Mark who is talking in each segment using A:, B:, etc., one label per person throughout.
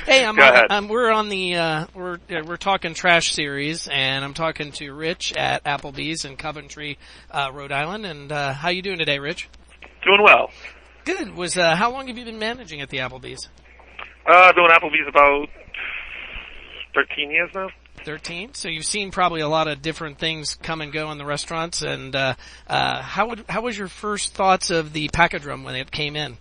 A: Hey,
B: Go ahead.
A: we're on the we're talking trash series, and I'm talking to Rich at Applebees in Coventry, Rhode Island. And how you doing today, Rich?
B: Doing well.
A: Good. How long have you been managing at the Applebees?
B: Doing Applebee's about 13 years now.
A: 13. So you've seen probably a lot of different things come and go in the restaurants. And how was your first thoughts of the package room when it came in?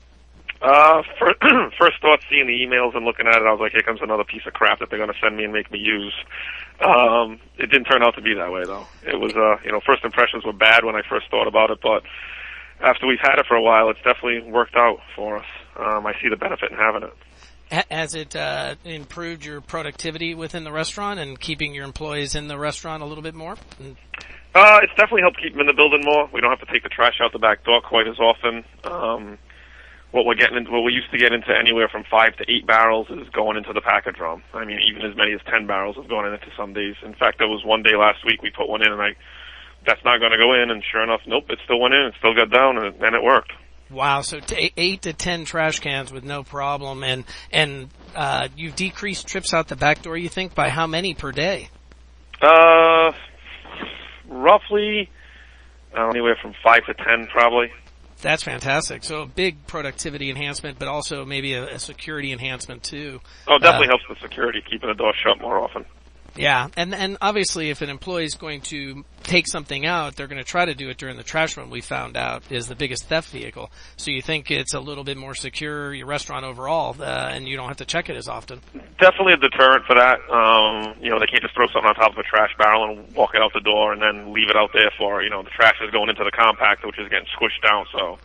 B: First thought, seeing the emails and looking at it, I was like, here comes another piece of crap that they're going to send me and make me use. It didn't turn out to be that way, though. It was, first impressions were bad when I first thought about it, but after we've had it for a while, it's definitely worked out for us. I see the benefit in having it.
A: Has it improved your productivity within the restaurant and keeping your employees in the restaurant a little bit more?
B: It's definitely helped keep them in the building more. We don't have to take the trash out the back door quite as often. What we used to get into anywhere from 5 to 8 barrels is going into the package room. I mean, even as many as 10 barrels have gone into some days. In fact, there was one day last week we put one in, and that's not going to go in, and sure enough, nope, it still went in, it still got down, and it worked. Wow,
A: so 8 to 10 trash cans with no problem, and you've decreased trips out the back door, you think, by how many per day?
B: Roughly anywhere from 5 to 10, probably.
A: That's fantastic. So a big productivity enhancement, but also maybe a security enhancement too.
B: Oh, it definitely helps with security, keeping the door shut more often.
A: Yeah, and obviously if an employee is going to take something out, they're going to try to do it during the trash run. We found out is the biggest theft vehicle. So you think it's a little bit more secure, your restaurant overall, and you don't have to check it as often.
B: Definitely a deterrent for that. They can't just throw something on top of a trash barrel and walk it out the door and then leave it out there for, the trash is going into the compactor, which is getting squished down. So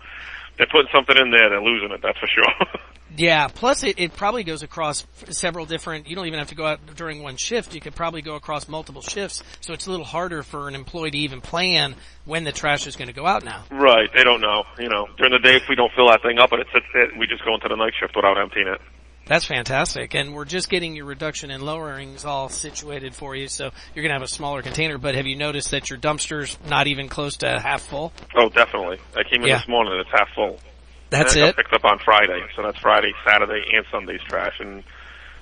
B: they're putting something in there, they're losing it, that's for sure.
A: Yeah, plus it probably goes across several different, you don't even have to go out during one shift, you could probably go across multiple shifts, so it's a little harder for an employee to even plan when the trash is going to go out now.
B: Right, they don't know. During the day if we don't fill that thing up and it sits there, we just go into the night shift without emptying it.
A: That's fantastic, and we're just getting your reduction and lowerings all situated for you, so you're going to have a smaller container, but have you noticed that your dumpster's not even close to half full?
B: Oh, definitely. I came in this morning and it's half full.
A: That's
B: and
A: it?
B: I picked up on Friday, so that's Friday, Saturday, and Sunday's trash. And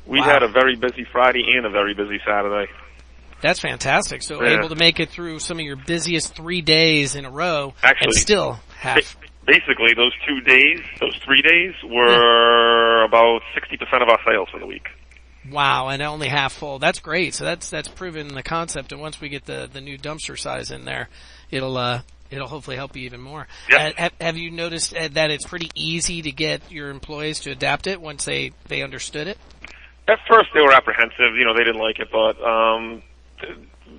B: we had a very busy Friday and a very busy Saturday.
A: That's fantastic. So able to make it through some of your busiest 3 days in a row,
B: actually,
A: and still have...
B: Basically, those 3 days were about 60% of our sales for the week.
A: Wow, and only half full. That's great. So that's proven the concept, and once we get the new dumpster size in there, it'll hopefully help you even more.
B: Yep.
A: Have you noticed that it's pretty easy to get your employees to adapt it once they understood it?
B: At first, they were apprehensive. They didn't like it, but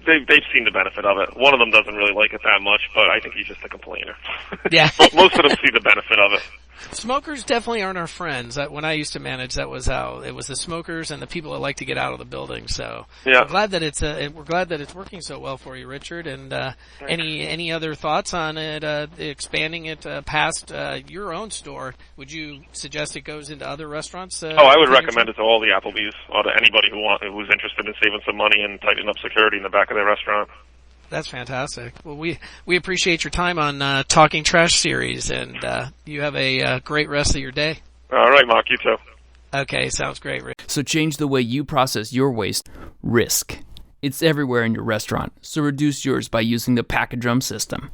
B: they've seen the benefit of it. One of them doesn't really like it that much, but I think he's just a complainer.
A: Yeah.
B: Most of them see the benefit of it.
A: Smokers definitely aren't our friends. When I used to manage, that was how it was: the smokers and the people that like to get out of the building. So
B: yeah.
A: we're glad that it's working so well for you, Richard. And any other thoughts on it expanding it past your own store? Would you suggest it goes into other restaurants?
B: I would recommend it to all the Applebees or to anybody who's interested in saving some money and tightening up security in the back of their restaurant.
A: That's fantastic. Well, we appreciate your time on Talking Trash series, and you have a great rest of your day.
B: All right, Mark, you too.
A: Okay, sounds great, Rick.
C: So change the way you process your waste. Risk. It's everywhere in your restaurant, so reduce yours by using the package drum system.